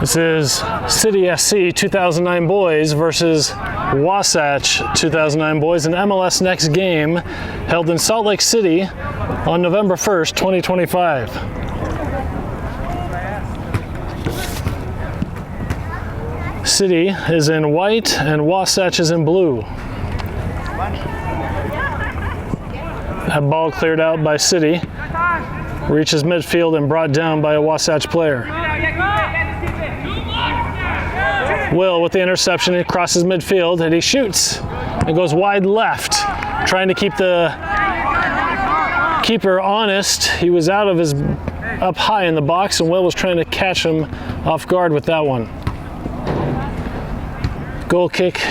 This is City SC 2009 boys versus Wasatch 2009 boys, an MLS Next game held in Salt Lake City on November 1st, 2025. City is in white and Wasatch is in blue. That ball cleared out by City, reaches midfield and brought down by a Wasatch player. Will with the interception, he crosses midfield and he shoots. It goes wide left, trying to keep the keeper honest. He was out of his, up high in the box, and Will was trying to catch him off guard with that one. Goal kick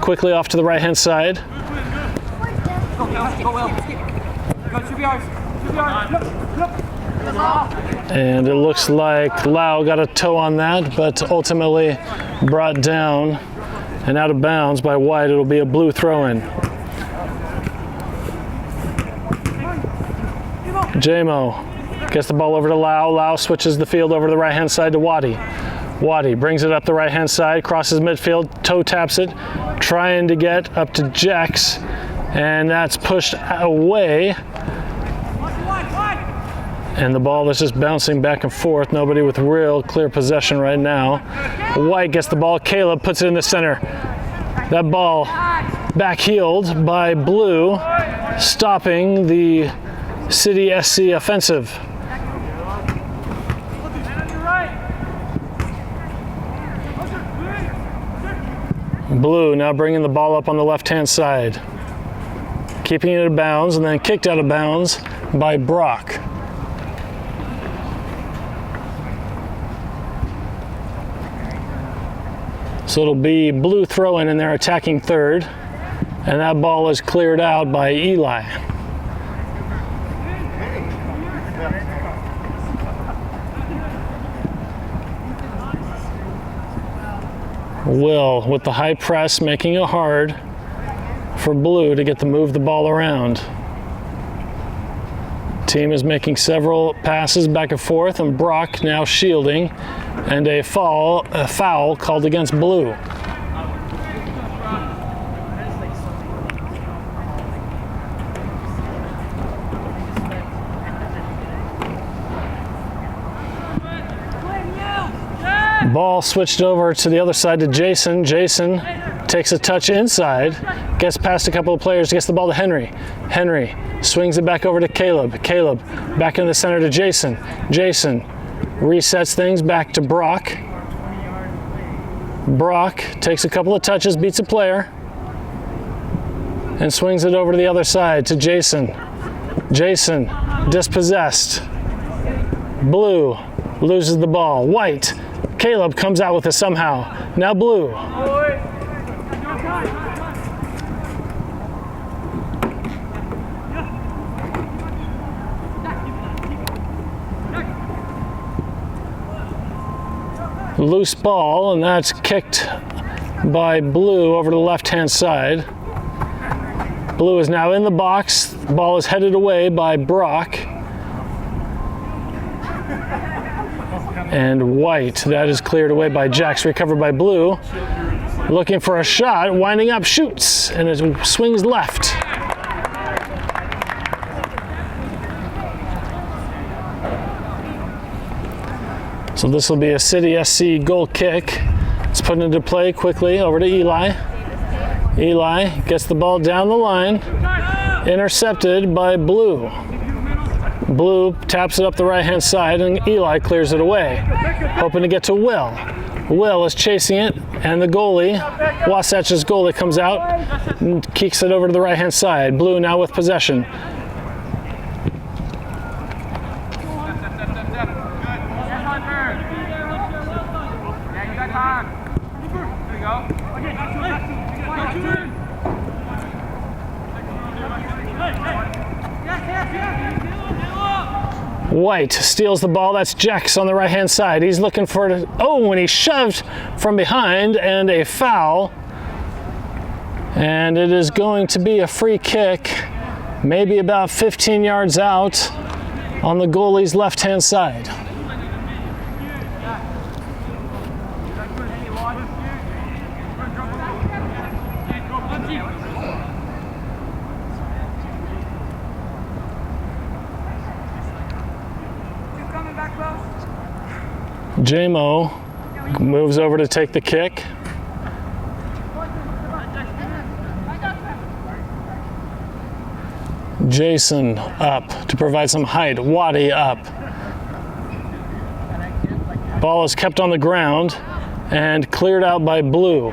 quickly off to the right hand side. And it looks like Lau got a toe on that, but ultimately brought down and out of bounds by White. It'll be a blue throw-in. Jamo gets the ball over to Lau. Lau switches the field over to the right-hand side to Wadi. Wadi brings it up the right-hand side, crosses midfield, toe taps it, trying to get up to Jax, and that's pushed away. And the ball is just bouncing back and forth. Nobody with real clear possession right now. White gets the ball. Caleb puts it in the center. That ball back-heeled by Blue, stopping the City SC offensive. Blue now bringing the ball up on the left-hand side. Keeping it out of bounds and then kicked out of bounds by Brock. So it'll be Blue throw-in and they're attacking third. And that ball is cleared out by Eli. Will with the high press, making it hard for Blue to get to move the ball around. Team is making several passes back and forth, and Brock now shielding, and a foul called against Blue. Ball switched over to the other side to Jason. Jason takes a touch inside, gets past a couple of players, gets the ball to Henry. Henry swings it back over to Caleb. Caleb back in the center to Jason. Jason resets things back to Brock. Brock takes a couple of touches, beats a player, and swings it over to the other side to Jason. Jason dispossessed. Blue loses the ball. White. Caleb comes out with it somehow. Now Blue. Loose ball, and that's kicked by Blue over to the left-hand side. Blue is now in the box. The ball is headed away by Brock. And White, that is cleared away by Jax, recovered by Blue. Looking for a shot, winding up, shoots, and it swings left. So this will be a City SC goal kick. It's put into play quickly over to Eli. Eli gets the ball down the line, intercepted by Blue. Blue taps it up the right-hand side, and Eli clears it away, hoping to get to Will. Will is chasing it, and the goalie, Wasatch's goalie, comes out and kicks it over to the right-hand side. Blue now with possession. White steals the ball. That's Jax on the right-hand side. He's looking for it. Oh, and he's shoved from behind, and a foul. And it is going to be a free kick, maybe about 15 yards out on the goalie's left-hand side. J-Mo moves over to take the kick. Jason up to provide some height. Waddy up. Ball is kept on the ground and cleared out by Blue.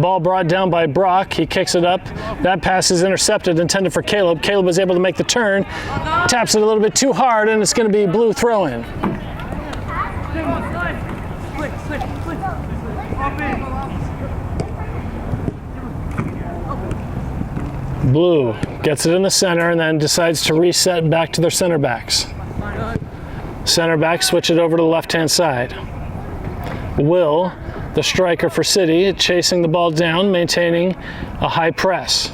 Ball brought down by Brock. He kicks it up. That pass is intercepted, intended for Caleb. Caleb was able to make the turn. Taps it a little bit too hard, and it's going to be Blue throw-in. Blue gets it in the center and then decides to reset back to their center backs. Center backs switch it over to the left-hand side. Will, the striker for City, chasing the ball down, maintaining a high press.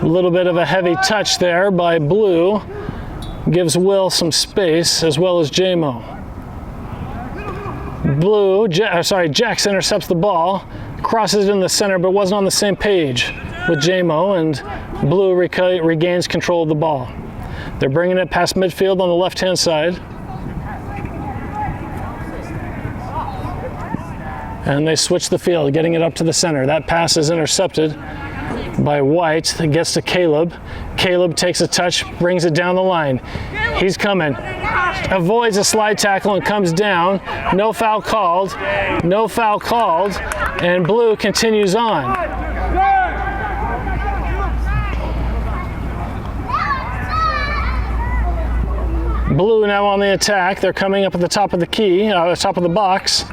A little bit of a heavy touch there by Blue. Gives Will some space, as well as J-Mo. Jax intercepts the ball, crosses it in the center, but wasn't on the same page with J-Mo, and Blue regains control of the ball. They're bringing it past midfield on the left-hand side. And they switch the field, getting it up to the center. That pass is intercepted by White. It gets to Caleb. Caleb takes a touch, brings it down the line. He's coming. Avoids a slide tackle and comes down. No foul called. No foul called. And Blue continues on. Blue now on the attack. They're coming up at the top of the key, the top of the box.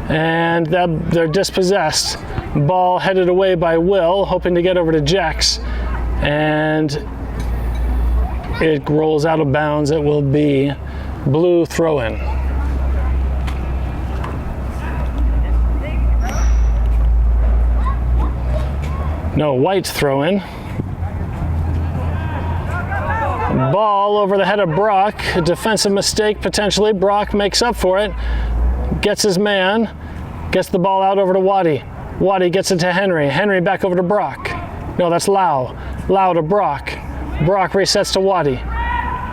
And they're dispossessed. Ball headed away by Will, hoping to get over to Jax. And it rolls out of bounds. It will be Blue throw-in. No, White throw-in. Ball over the head of Brock. A defensive mistake potentially. Brock makes up for it. Gets his man. Gets the ball out over to Waddy. Waddy gets it to Henry. Henry back over to Brock. No, that's Lau. Lau to Brock. Brock resets to Waddy.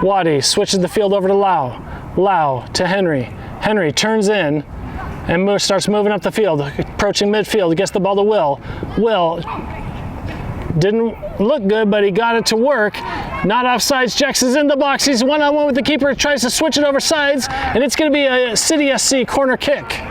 Waddy switches the field over to Lau. Lau to Henry. Henry turns in and starts moving up the field. Approaching midfield. Gets the ball to Will. Will didn't look good, but he got it to work. Not offsides. Jax is in the box. He's one-on-one with the keeper. Tries to switch it over sides, and it's going to be a City SC corner kick.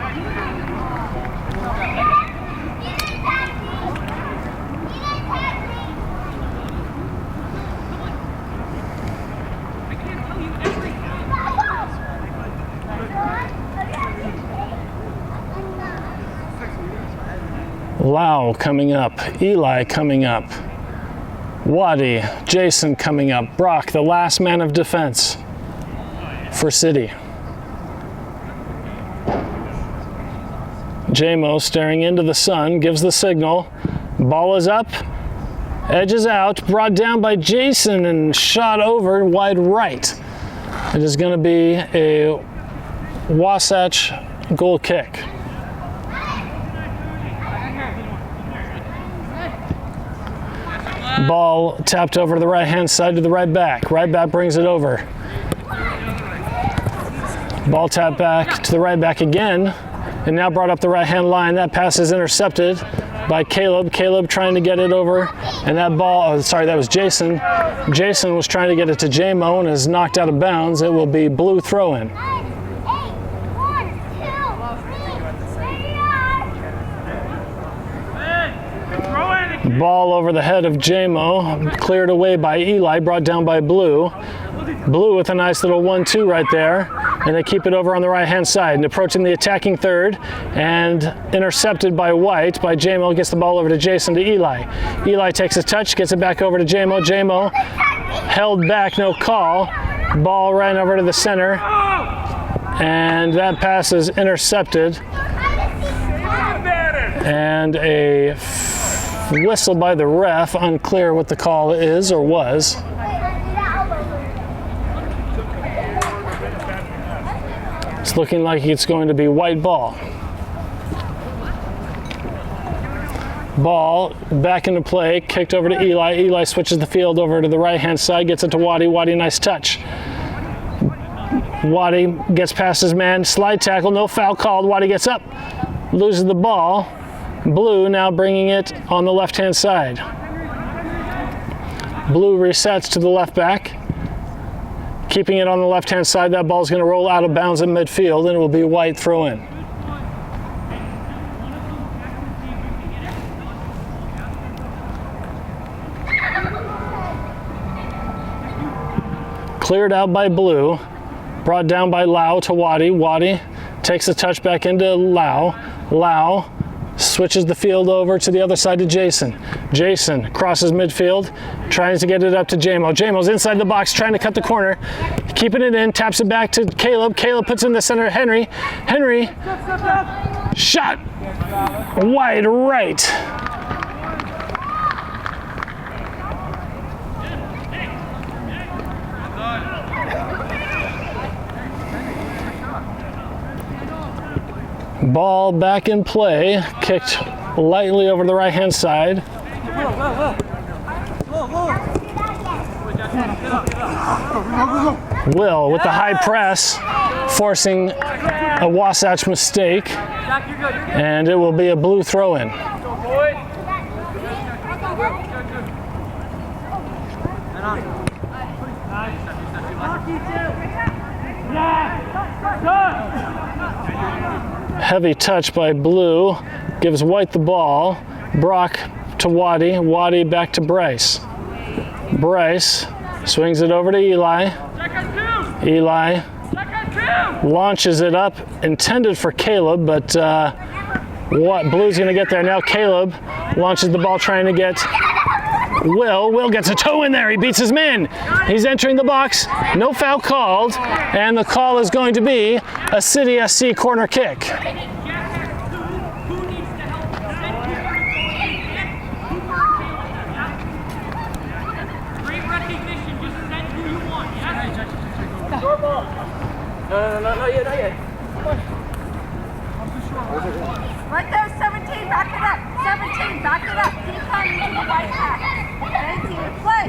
Lau coming up, Eli coming up, Waddy, Jason coming up, Brock, the last man of defense for City. J-Mo staring into the sun, gives the signal, ball is up, edge is out, brought down by Jason and shot over wide right. It is going to be a Wasatch goal kick. Ball tapped over to the right-hand side to the right back. Right back brings it over. Ball tapped back to the right back again, and now brought up the right-hand line. That pass is intercepted by Caleb. Caleb trying to get it over, and that ball, that was Jason. Jason was trying to get it to J-Mo and is knocked out of bounds. It will be Blue throw-in. Ball over the head of J-Mo, cleared away by Eli, brought down by Blue. Blue with a nice little 1-2 right there, and they keep it over on the right-hand side. And approaching the attacking third, and intercepted by White, by J-Mo, gets the ball over to Jason to Eli. Eli takes a touch, gets it back over to J-Mo. J-Mo held back, no call. Ball ran over to the center, and that pass is intercepted. And a whistle by the ref, unclear what the call is or was. It's looking like it's going to be white ball. Ball back into play, kicked over to Eli. Eli switches the field over to the right-hand side, gets it to Waddy. Waddy, nice touch. Waddy gets past his man, slide tackle, no foul called. Waddy gets up, loses the ball. Blue now bringing it on the left-hand side. Blue resets to the left back, keeping it on the left-hand side. That ball's going to roll out of bounds in midfield, and it will be a white throw-in. Cleared out by Blue, brought down by Lau to Waddy. Waddy takes the touch back into Lau. Lau switches the field over to the other side to Jason. Jason crosses midfield, tries to get it up to Jamo. Jamo's inside the box, trying to cut the corner, keeping it in, taps it back to Caleb. Caleb puts it in the center. Henry. Henry, shot wide right. Ball back in play, kicked lightly over the right-hand side. Will with the high press, forcing a Wasatch mistake, and it will be a Blue throw-in. Heavy touch by Blue, gives White the ball. Brock to Waddy, Waddy back to Bryce. Bryce swings it over to Eli. Eli launches it up, intended for Caleb, but Blue's gonna get there now. Caleb launches the ball trying to get Will. Will gets a toe in there, he beats his man. He's entering the box, no foul called, and the call is going to be a City SC corner kick. No, not yet. Right there, 17, back it up. 17, back it up. Keep coming to the right half. 18, play.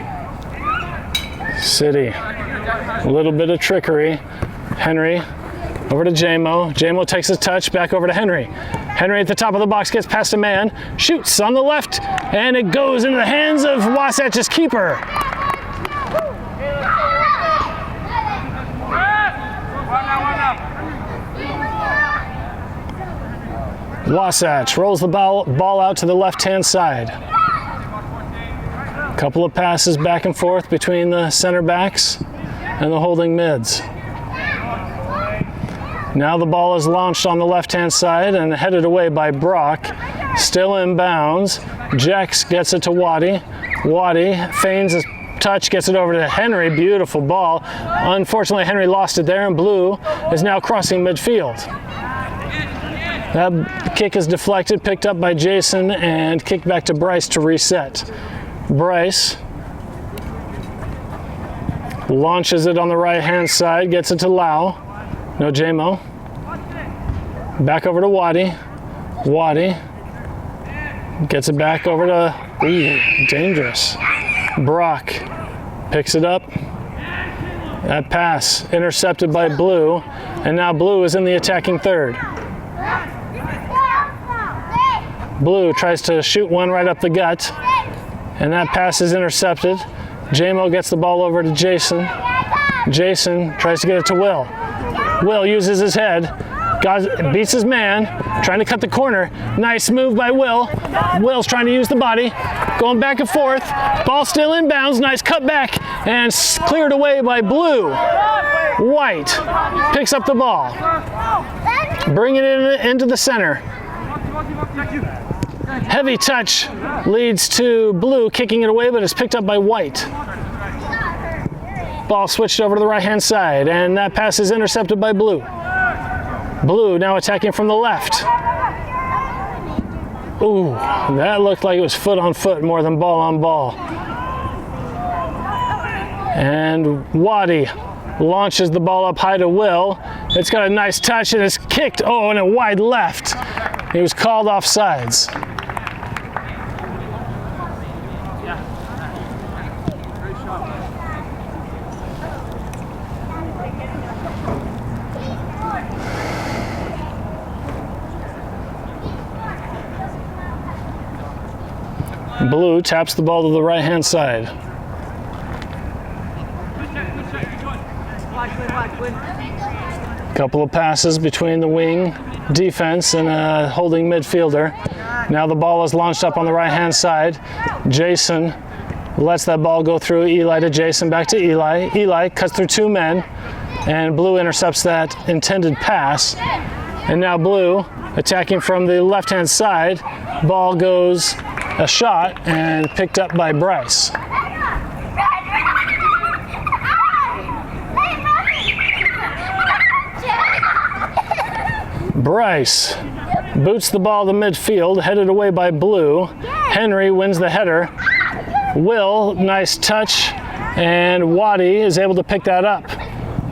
City, a little bit of trickery. Henry over to Jamo. Jamo takes his touch, back over to Henry. Henry at the top of the box, gets past a man, shoots on the left, and it goes into the hands of Wasatch's keeper. Wasatch rolls the ball out to the left-hand side. Couple of passes back and forth between the center backs and the holding mids. Now the ball is launched on the left-hand side and headed away by Brock. Still inbounds. Jex gets it to Waddy. Waddy feigns a touch, gets it over to Henry. Beautiful ball. Unfortunately, Henry lost it there, and Blue is now crossing midfield. That kick is deflected, picked up by Jason, and kicked back to Bryce to reset. Bryce launches it on the right-hand side, gets it to Lau. No Jamo. Back over to Waddy. Waddy gets it back over to, dangerous. Brock picks it up. That pass intercepted by Blue, and now Blue is in the attacking third. Blue tries to shoot one right up the gut, and that pass is intercepted. Jamo gets the ball over to Jason. Jason tries to get it to Will. Will uses his head, beats his man, trying to cut the corner. Nice move by Will. Will's trying to use the body, going back and forth. Ball still inbounds, nice cut back, and cleared away by Blue. White picks up the ball, bringing it into the center. Heavy touch leads to Blue kicking it away, but it's picked up by White. Ball switched over to the right-hand side, and that pass is intercepted by Blue. Blue now attacking from the left. Ooh, that looked like it was foot on foot more than ball on ball. And Waddy launches the ball up high to Will. It's got a nice touch and it's kicked. Oh, and a wide left. He was called offsides. Blue taps the ball to the right-hand side. Couple of passes between the wing defense and a holding midfielder. Now the ball is launched up on the right-hand side. Jason lets that ball go through Eli to Jason, back to Eli. Eli cuts through two men, and Blue intercepts that intended pass. And now Blue attacking from the left-hand side. Ball goes a shot and picked up by Bryce. Bryce boots the ball to midfield, headed away by Blue. Henry wins the header. Will, nice touch, and Waddy is able to pick that up.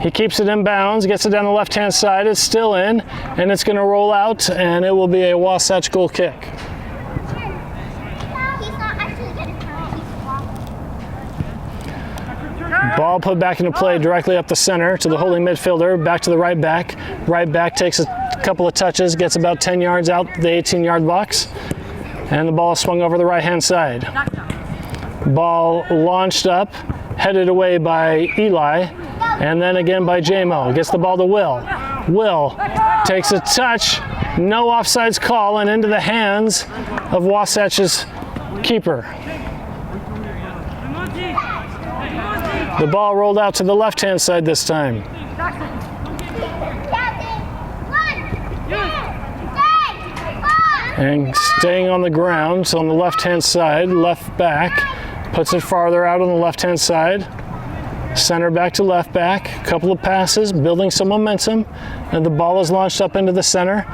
He keeps it in bounds, gets it down the left-hand side. It's still in, and it's going to roll out, and it will be a Wasatch goal kick. Ball put back into play directly up the center to the holding midfielder, back to the right back. Right back takes a couple of touches, gets about 10 yards out the 18-yard box, and the ball swung over the right-hand side. Ball launched up, headed away by Eli, and then again by J-Mo. Gets the ball to Will. Will takes a touch, no offsides call, and into the hands of Wasatch's keeper. The ball rolled out to the left-hand side this time. And staying on the ground, so on the left-hand side, left back, puts it farther out on the left-hand side. Center back to left back, couple of passes, building some momentum, and the ball is launched up into the center,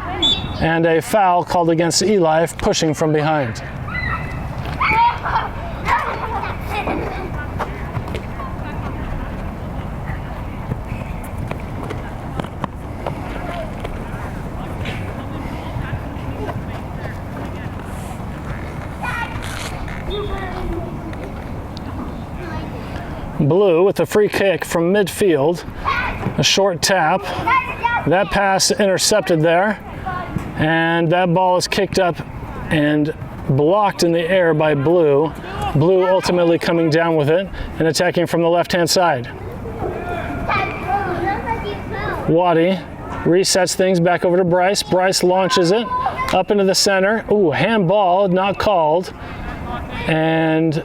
and a foul called against Eli, pushing from behind. Blue with a free kick from midfield, a short tap. That pass intercepted there, and that ball is kicked up and blocked in the air by Blue. Blue ultimately coming down with it and attacking from the left-hand side. Waddy resets things back over to Bryce. Bryce launches it up into the center. Ooh, handball, not called. And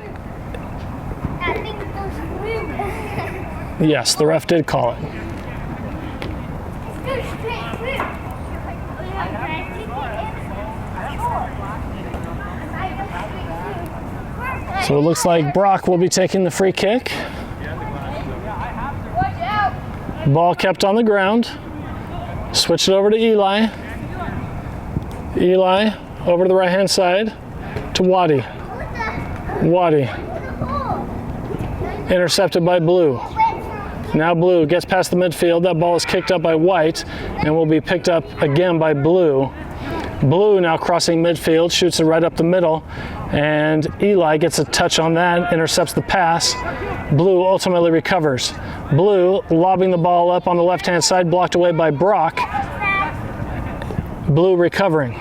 yes, the ref did call it. So it looks like Brock will be taking the free kick. Ball kept on the ground. Switch it over to Eli. Eli over to the right-hand side to Waddy. Waddy. Intercepted by Blue. Now Blue gets past the midfield. That ball is kicked up by White and will be picked up again by Blue. Blue now crossing midfield, shoots it right up the middle, and Eli gets a touch on that, intercepts the pass. Blue ultimately recovers. Blue lobbing the ball up on the left-hand side, blocked away by Brock. Blue recovering.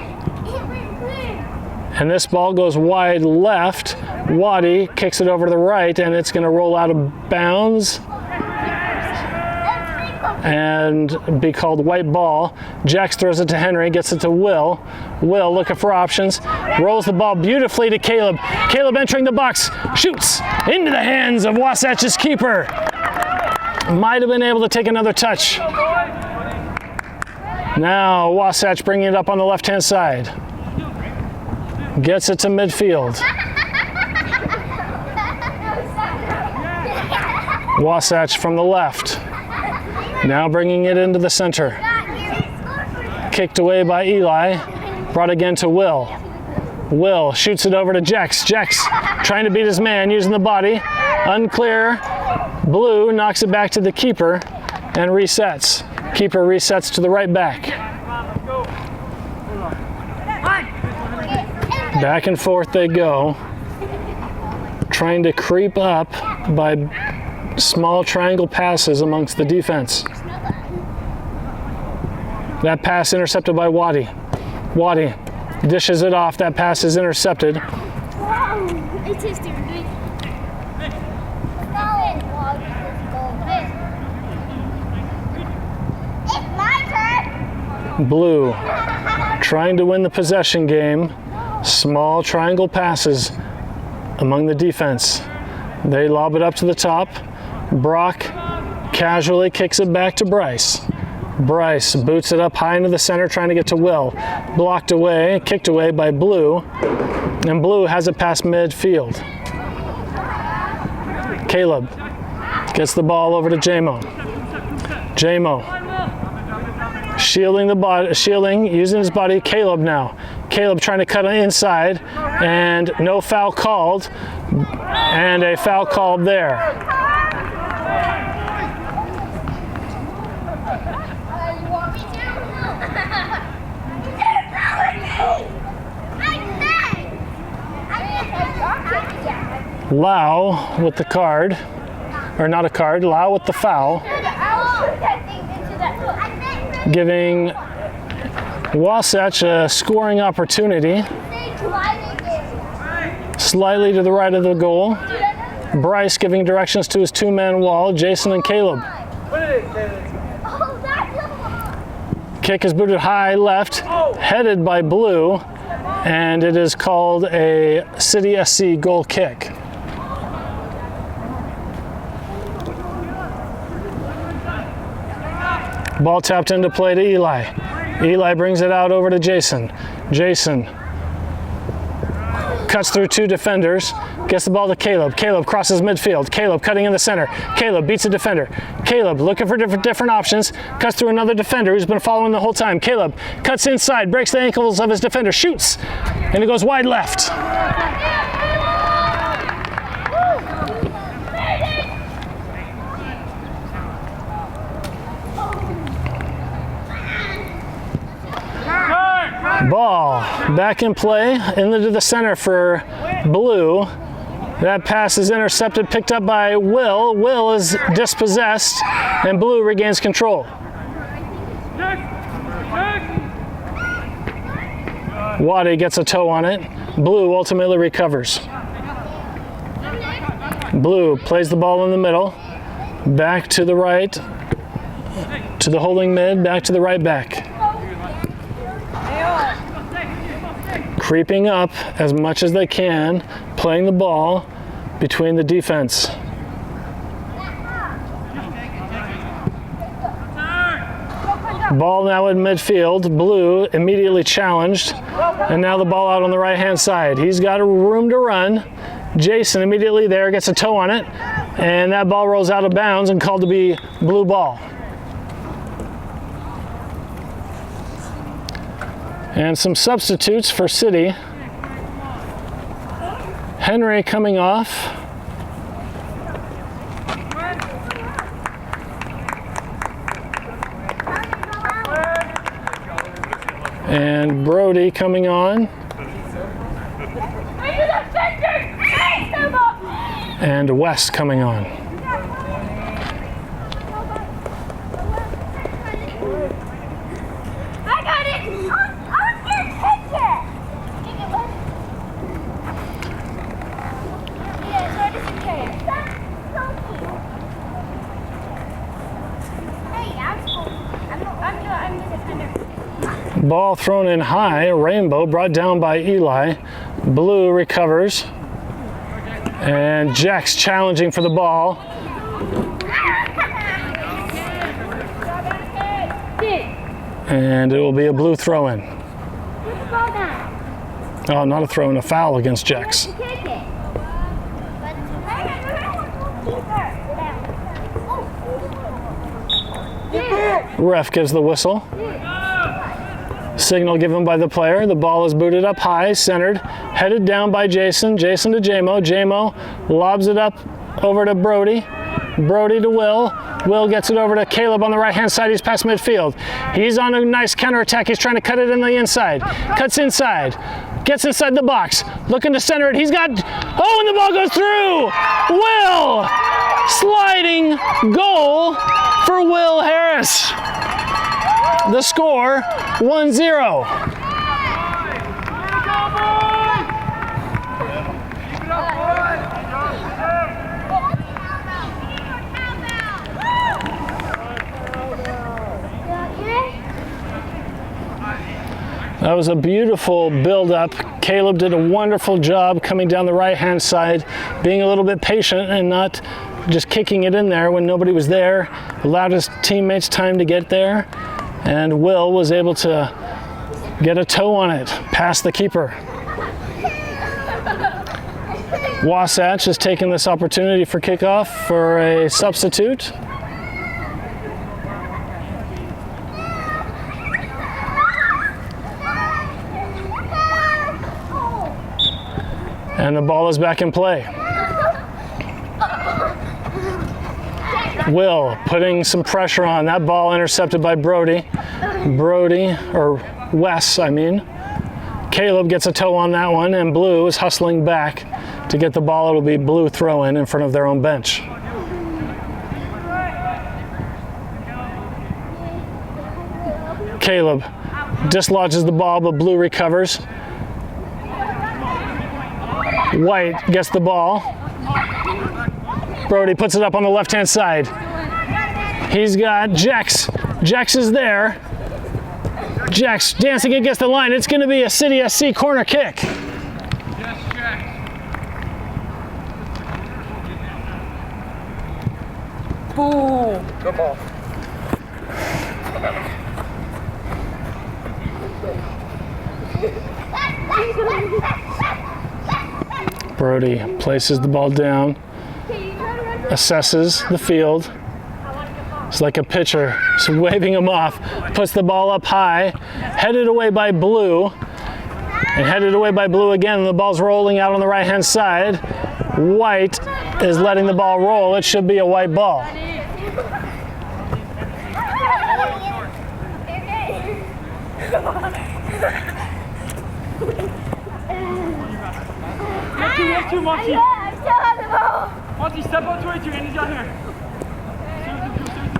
And this ball goes wide left. Waddy kicks it over to the right, and it's going to roll out of bounds and be called white ball. Jax throws it to Henry, gets it to Will. Will looking for options, rolls the ball beautifully to Caleb. Caleb entering the box, shoots into the hands of Wasatch's keeper. Might have been able to take another touch. Now Wasatch bringing it up on the left-hand side. Gets it to midfield. Wasatch from the left. Now bringing it into the center. Kicked away by Eli. Brought again to Will. Will shoots it over to Jax. Jax trying to beat his man using the body. Unclear. Blue knocks it back to the keeper. and resets. Keeper resets to the right back. Back and forth they go, trying to creep up by small triangle passes amongst the defense. That pass intercepted by Waddy. Waddy dishes it off. That pass is intercepted. It is Blue trying to win the possession game. Small triangle passes among the defense. They lob it up to the top. Brock casually kicks it back to Bryce. Bryce boots it up high into the center, trying to get to Will. Blocked away, kicked away by Blue, and Blue has it past midfield. Caleb gets the ball over to J-Mo. J-Mo shielding the body, using his body. Caleb now. Caleb trying to cut inside, and no foul called, and a foul called there. Lau with the card, or not a card, Lau with the foul, giving Wasatch a scoring opportunity. Slightly to the right of the goal. Bryce giving directions to his two-man wall, Jason and Caleb. Kick is booted high left, headed by Blue, and it is called a City SC goal kick. Ball tapped into play to Eli. Eli brings it out over to Jason. Jason cuts through two defenders, gets the ball to Caleb. Caleb crosses midfield. Caleb cutting in the center. Caleb beats a defender. Caleb looking for different options, cuts through another defender who's been following the whole time. Caleb cuts inside, breaks the ankles of his defender, shoots, and it goes wide left. Ball back in play into the center for Blue. That pass is intercepted, picked up by Will. Will is dispossessed, and Blue regains control. Waddy gets a toe on it. Blue ultimately recovers. Blue plays the ball in the middle, back to the right, to the holding mid, back to the right back. Creeping up as much as they can, playing the ball between the defense. Ball now in midfield. Blue immediately challenged, and now the ball out on the right-hand side. He's got a room to run. Jason immediately there gets a toe on it, and that ball rolls out of bounds and called to be blue ball. And some substitutes for City. Henry coming off. And Brody coming on. And West coming on. Ball thrown in high, Rainbow brought down by Eli. Blue recovers. And Jack's challenging for the ball. And it will be a Blue throw-in. Oh, not a throw-in, a foul against Jax. Ref gives the whistle. Signal given by the player. The ball is booted up high, centered, headed down by Jason. Jason to J-Mo. J-Mo lobs it up over to Brody. Brody to Will. Will gets it over to Caleb on the right-hand side. He's past midfield. He's on a nice counterattack. He's trying to cut it in the inside. Cuts inside. Gets inside the box. Looking to center it. He's got... Oh, and the ball goes through! Will! Sliding goal for Will Harris. The score, 1-0. That was a beautiful build-up. Caleb did a wonderful job coming down the right-hand side, being a little bit patient and not just kicking it in there when nobody was there. Allowed his teammates time to get there, and Will was able to get a toe on it, past the keeper. Wasatch has taken this opportunity for kickoff for a substitute. And the ball is back in play. Will putting some pressure on. That ball intercepted by Brody. Or Wes, I mean. Caleb gets a toe on that one, and Blue is hustling back to get the ball. It'll be Blue throw-in in front of their own bench. Caleb dislodges the ball, but Blue recovers. White gets the ball. Brody puts it up on the left-hand side. He's got Jex. Jex is there. Jex dancing against the line. It's going to be a City SC corner kick. Boom! Good ball. Brody places the ball down, assesses the field. It's like a pitcher, just waving him off. Puts the ball up high, headed away by Blue, and headed away by Blue again. The ball's rolling out on the right-hand side. White is letting the ball roll. It should be a white ball.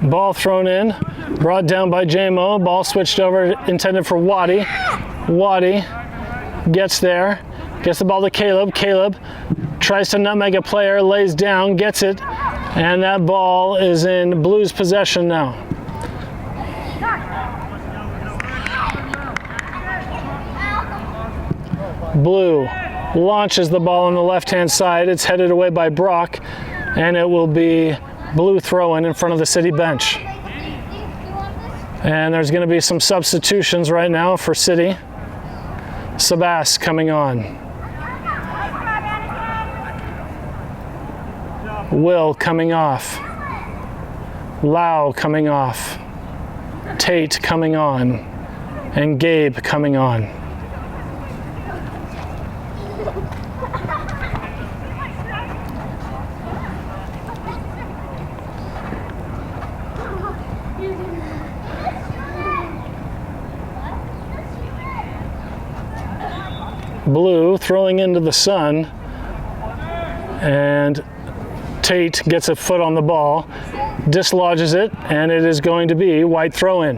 Ball thrown in, brought down by J-Mo. Ball switched over, intended for Waddy. Waddy gets there, gets the ball to Caleb. Caleb tries to nutmeg a player, lays down, gets it, and that ball is in Blue's possession now. Blue launches the ball on the left-hand side. It's headed away by Brock, and it will be Blue throw-in in front of the City bench. And there's going to be some substitutions right now for City. Sabas coming on. Will coming off. Lau coming off. Tate coming on. And Gabe coming on. Blue throwing into the sun, and Tate gets a foot on the ball, dislodges it, and it is going to be White throw-in.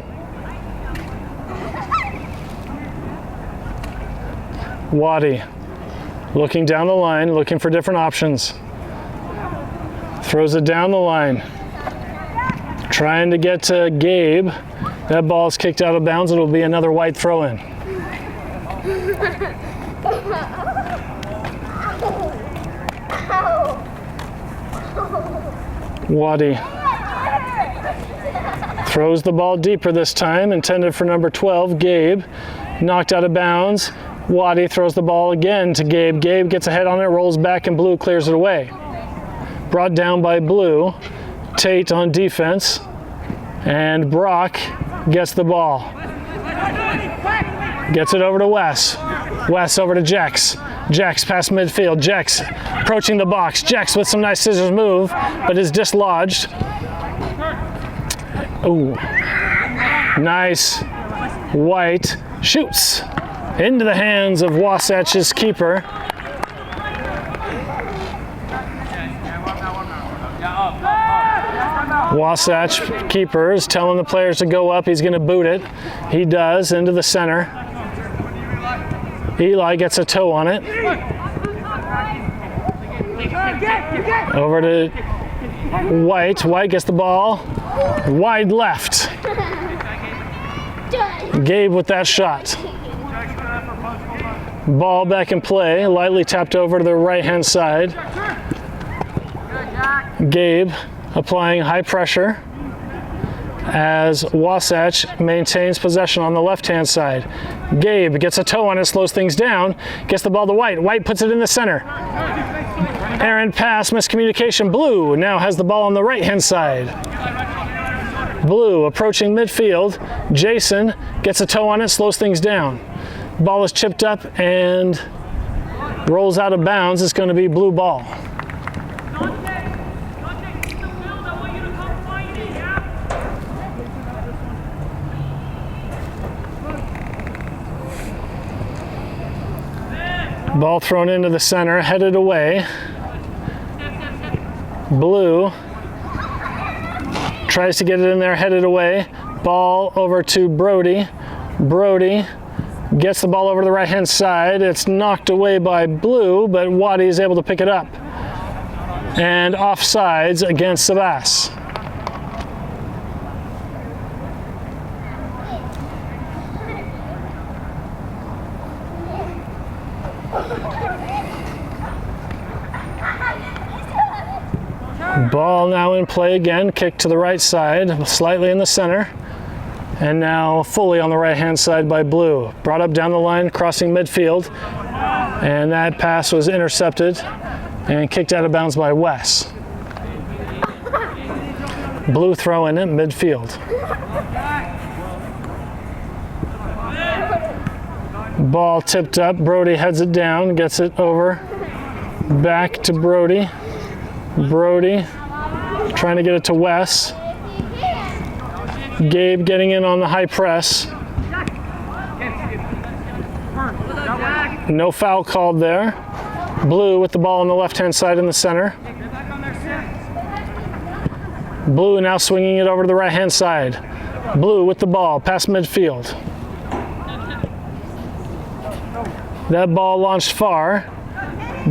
Waddy looking down the line, looking for different options. Throws it down the line. Trying to get to Gabe. That ball's kicked out of bounds. It'll be another White throw-in. Waddy throws the ball deeper this time, intended for number 12, Gabe. Knocked out of bounds. Waddy throws the ball again to Gabe. Gabe gets a head on it, rolls back, and Blue clears it away. Brought down by Blue. Tate on defense. And Brock gets the ball. Gets it over to Wes. Wes over to Jex. Jex past midfield. Jex approaching the box. Jex with some nice scissors move, but is dislodged. Ooh. Nice. White shoots into the hands of Wasatch's keeper. Wasatch keeper is telling the players to go up. He's going to boot it. He does, into the center. Eli gets a toe on it. Over to White. White gets the ball. Wide left. Gabe with that shot. Ball back in play. Lightly tapped over to the right-hand side. Gabe applying high pressure as Wasatch maintains possession on the left-hand side. Gabe gets a toe on it, slows things down, gets the ball to White. White puts it in the center. Errant pass, miscommunication. Blue now has the ball on the right-hand side. Blue approaching midfield. Jason gets a toe on it, slows things down. Ball is chipped up and rolls out of bounds. It's going to be blue ball. Ball thrown into the center, headed away. Blue tries to get it in there, headed away. Ball over to Brody. Brody gets the ball over to the right-hand side. It's knocked away by Blue, but Waddy is able to pick it up. And offsides against Sabas. Ball now in play again, kick to the right side, slightly in the center, and now fully on the right-hand side by Blue. Brought up down the line, crossing midfield, and that pass was intercepted and kicked out of bounds by Wes. Blue throw in at midfield. Ball tipped up, Brody heads it down, gets it over, back to Brody. Brody trying to get it to Wes. Gabe getting in on the high press. No foul called there. Blue with the ball on the left-hand side in the center. Blue now swinging it over to the right-hand side. Blue with the ball past midfield. That ball launched far.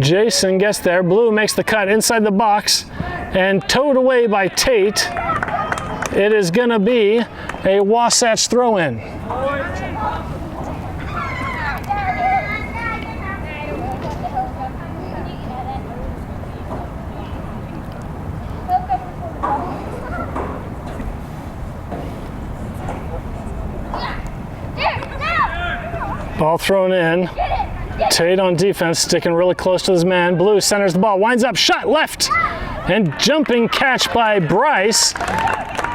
Jason gets there. Blue makes the cut inside the box and towed away by Tate. It is going to be a Wasatch throw-in. Ball thrown in. Tate on defense, sticking really close to his man. Blue centers the ball, winds up, shot left, and jumping catch by Bryce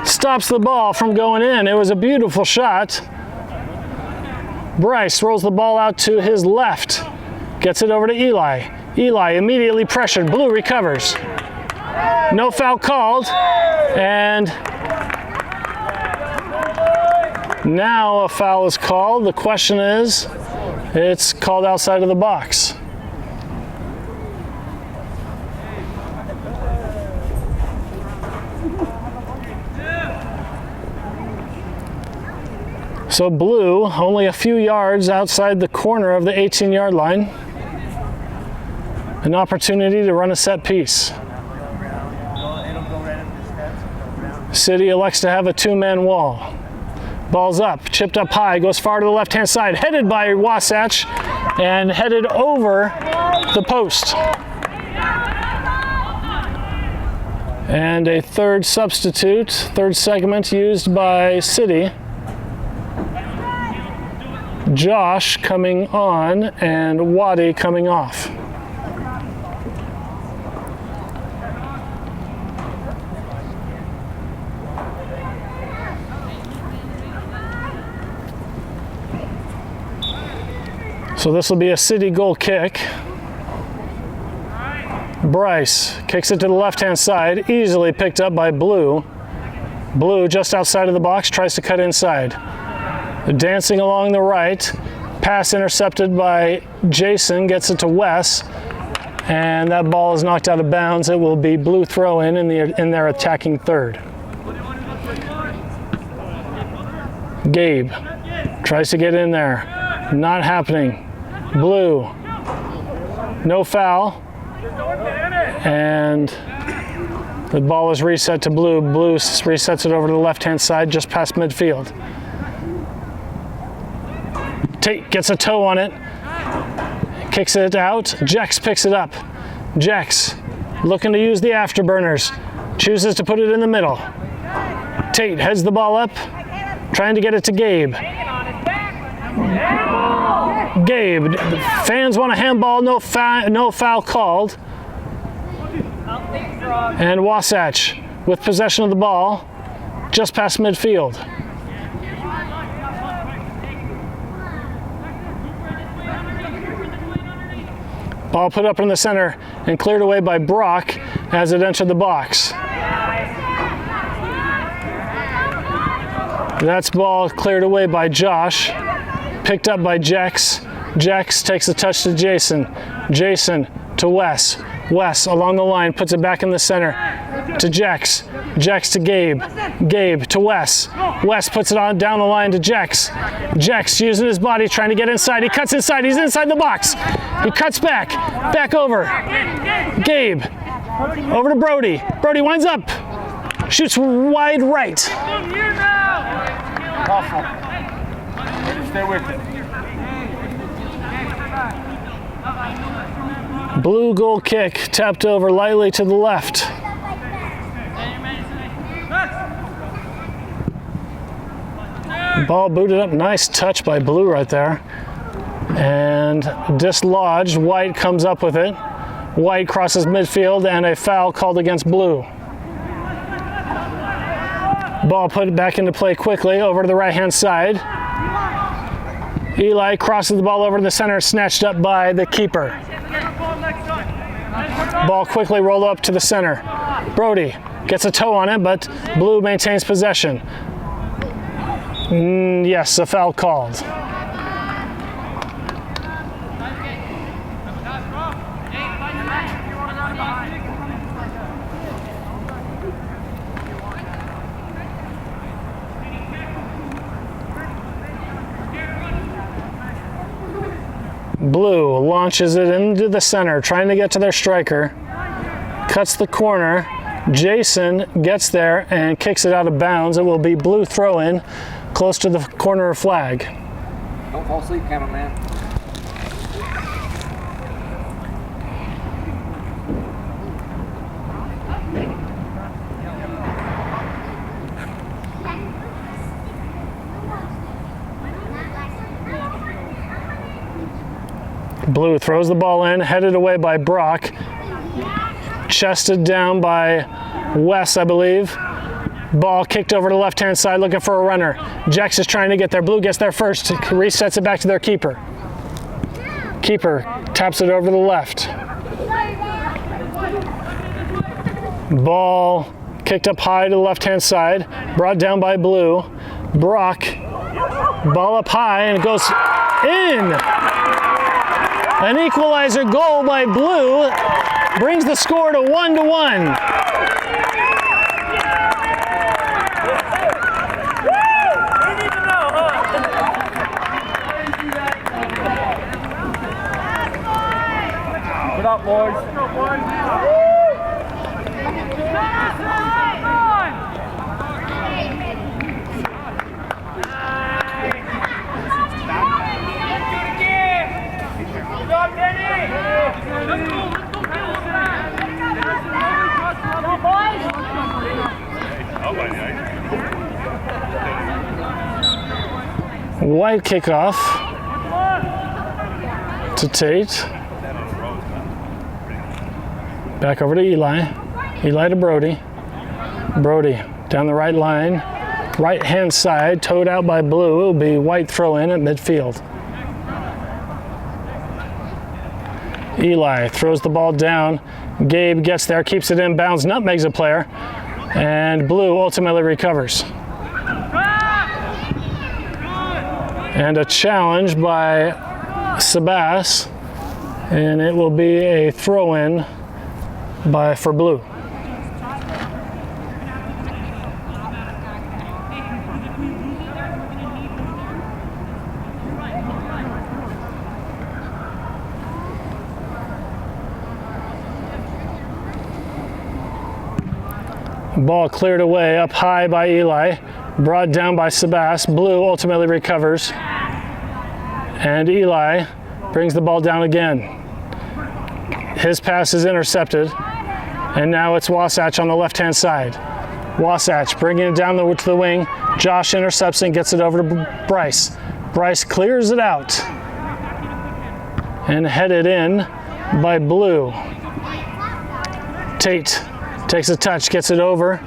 stops the ball from going in. It was a beautiful shot. Bryce rolls the ball out to his left, gets it over to Eli. Eli immediately pressured. Blue recovers. No foul called, and now a foul is called. The question is, it's called outside of the box. So Blue, only a few yards outside the corner of the 18-yard line. An opportunity to run a set piece. City elects to have a two-man wall. Ball's up, chipped up high, goes far to the left-hand side, headed by Wasatch, and headed over the post. And a third substitute, third segment used by City. Josh coming on and Waddy coming off. So this will be a City goal kick. Bryce kicks it to the left-hand side, easily picked up by Blue. Blue just outside of the box, tries to cut inside. Dancing along the right, pass intercepted by Jason, gets it to Wes, and that ball is knocked out of bounds. It will be Blue throw-in in their attacking third. Gabe tries to get in there, not happening. Blue, no foul, and the ball is reset to Blue. Blue resets it over to the left-hand side, just past midfield. Tate gets a toe on it, kicks it out. Jex picks it up. Jex looking to use the afterburners, chooses to put it in the middle. Tate heads the ball up, trying to get it to Gabe. Gabe, fans want a handball, no foul called. And Wasatch with possession of the ball, just past midfield. Ball put up in the center and cleared away by Brock as it entered the box. That's ball cleared away by Josh, picked up by Jex. Jex takes a touch to Jason. Jason to Wes. Wes along the line, puts it back in the center to Jex. Jex to Gabe. Gabe to Wes. Wes puts it on down the line to Jex. Jex using his body, trying to get inside. He cuts inside. He's inside the box. He cuts back. Back over. Gabe. Over to Brody. Brody winds up. Shoots wide right. Stay with it. Blue goal kick, tapped over lightly to the left. Ball booted up, nice touch by Blue right there. And dislodged, White comes up with it. White crosses midfield and a foul called against Blue. Ball put back into play quickly over to the right-hand side. Eli crosses the ball over to the center, snatched up by the keeper. Ball quickly rolled up to the center. Brody gets a toe on it, but Blue maintains possession. Yes, a foul called. Blue launches it into the center, trying to get to their striker. Cuts the corner. Jason gets there and kicks it out of bounds. It will be Blue throw-in close to the corner flag. Don't fall asleep, cameraman. Blue throws the ball in, headed away by Brock. Chested down by Wes, I believe. Ball kicked over to the left-hand side, looking for a runner. Jex is trying to get there. Blue gets there first, resets it back to their keeper. Keeper taps it over to the left. Ball kicked up high to the left-hand side, brought down by Blue. Brock, ball up high, and it goes in. An equalizer goal by Blue brings the score to 1-1. Good up, boys. White kickoff to Tate. Back over to Eli. Eli to Brody. Brody down the right line. Right hand side, towed out by Blue. It will be White throw in at midfield. Eli throws the ball down, Gabe gets there, keeps it in bounds, nutmegs a player, and blue ultimately recovers. And a challenge by Sebas, and it will be a throw-in for blue. Ball cleared away up high by Eli, brought down by Sebas. Blue ultimately recovers, and Eli brings the ball down again. His pass is intercepted, and now it's Wasatch on the left-hand side. Wasatch bringing it down to the wing. Josh intercepts and gets it over to Bryce. Bryce clears it out and headed in by blue. Tate takes a touch, gets it over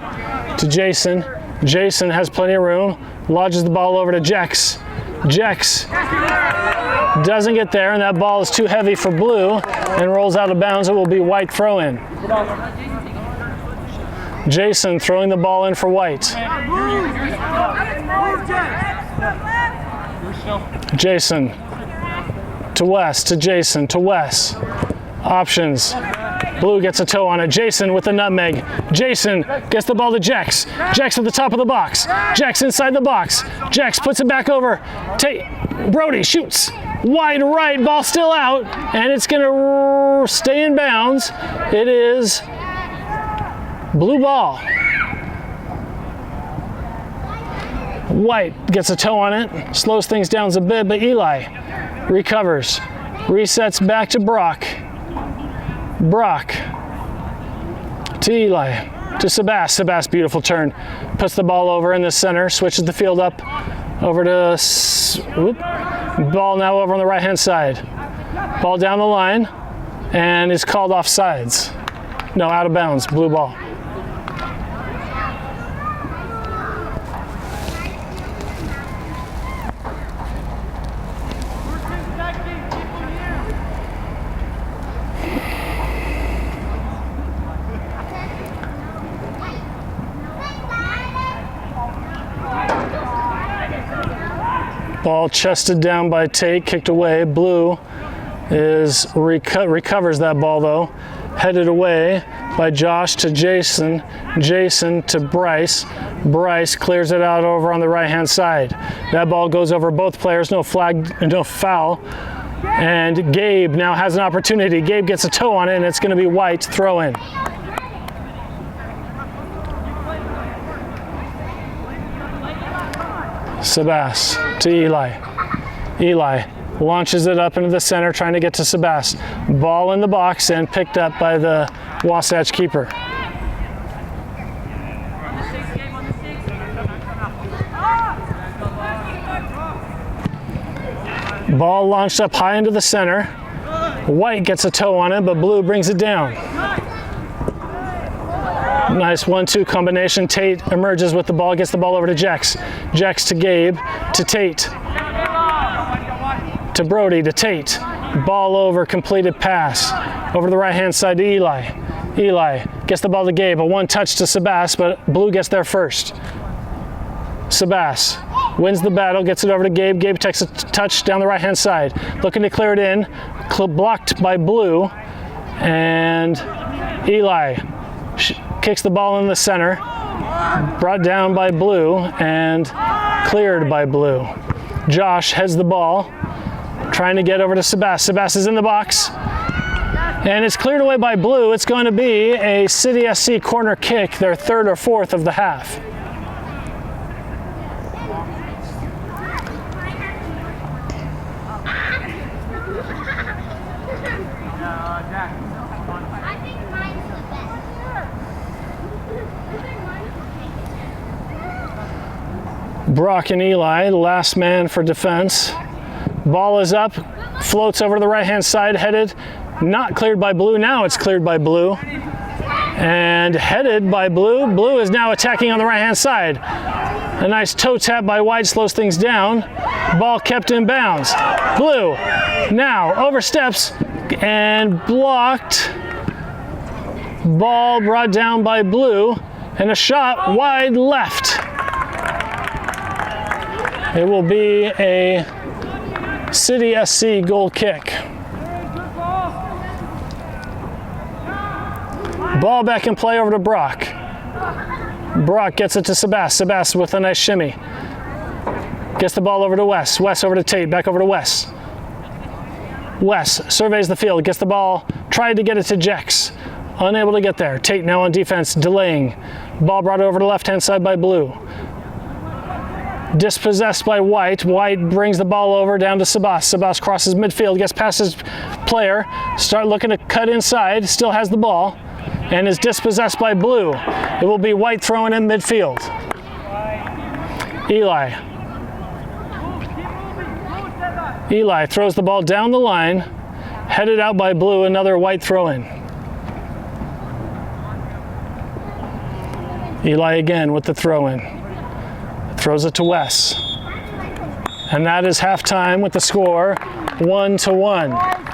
to Jason. Jason has plenty of room, lodges the ball over to Jex. Jex doesn't get there, and that ball is too heavy for blue and rolls out of bounds. It will be white throw-in. Jason throwing the ball in for white. Jason to Wes, to Jason, to Wes. Options. Blue gets a toe on it. Jason with the nutmeg. Jason gets the ball to Jex. Jex at the top of the box. Jex inside the box. Jex puts it back over. Brody shoots. Wide right, ball still out, and it's going to stay in bounds. It is blue ball. White gets a toe on it, slows things down a bit, but Eli recovers. Resets back to Brock. Brock to Eli, to Sebas. Sebas, beautiful turn. Puts the ball over in the center, switches the field up over to, ball now over on the right-hand side. Ball down the line, and is called offsides. No, out of bounds, blue ball. Ball chested down by Tate, kicked away. Blue is recovers that ball though. Headed away by Josh to Jason. Jason to Bryce. Bryce clears it out over on the right-hand side. That ball goes over both players. No flag, no foul. And Gabe now has an opportunity. Gabe gets a toe on it, and it's going to be white throw in. Sebas to Eli. Eli launches it up into the center, trying to get to Sebas. Ball in the box and picked up by the Wasatch keeper. Ball launched up high into the center. White gets a toe on it, but blue brings it down. Nice 1-2 combination. Tate emerges with the ball, gets the ball over to Jex. Jex to Gabe, to Tate. To Brody, to Tate. Ball over, completed pass. Over to the right-hand side to Eli. Eli gets the ball to Gabe, a one-touch to Sebas, but blue gets there first. Sebas wins the battle, gets it over to Gabe. Gabe takes a touch down the right-hand side. Looking to clear it in, blocked by blue. And Eli kicks the ball in the center, brought down by blue and cleared by blue. Josh heads the ball, trying to get over to Sebas. Sebas is in the box, and it's cleared away by blue. It's going to be a City SC corner kick, their third or fourth of the half. Brock and Eli, last man for defense. Ball is up, floats over to the right-hand side, headed, not cleared by blue. Now it's cleared by blue. And headed by blue. Blue is now attacking on the right-hand side. A nice toe tap by White slows things down. Ball kept in bounds. Blue now oversteps and blocked Ball brought down by blue, and a shot wide left. It will be a City SC goal kick. Ball back in play over to Brock. Brock gets it to Sebas. Sebas with a nice shimmy. Gets the ball over to Wes. Wes over to Tate. Back over to Wes. Wes surveys the field. Gets the ball. Tried to get it to Jex. Unable to get there. Tate now on defense. Delaying. Ball brought over to left-hand side by Blue. Dispossessed by White. White brings the ball over down to Sebas. Sebas crosses midfield. Gets past his player. Start looking to cut inside. Still has the ball. And is dispossessed by Blue. It will be White throwing in midfield. Eli throws the ball down the line, headed out by Blue, another White throw in. Eli again with the throw in. Throws it to Wes. And that is halftime with the score 1-1.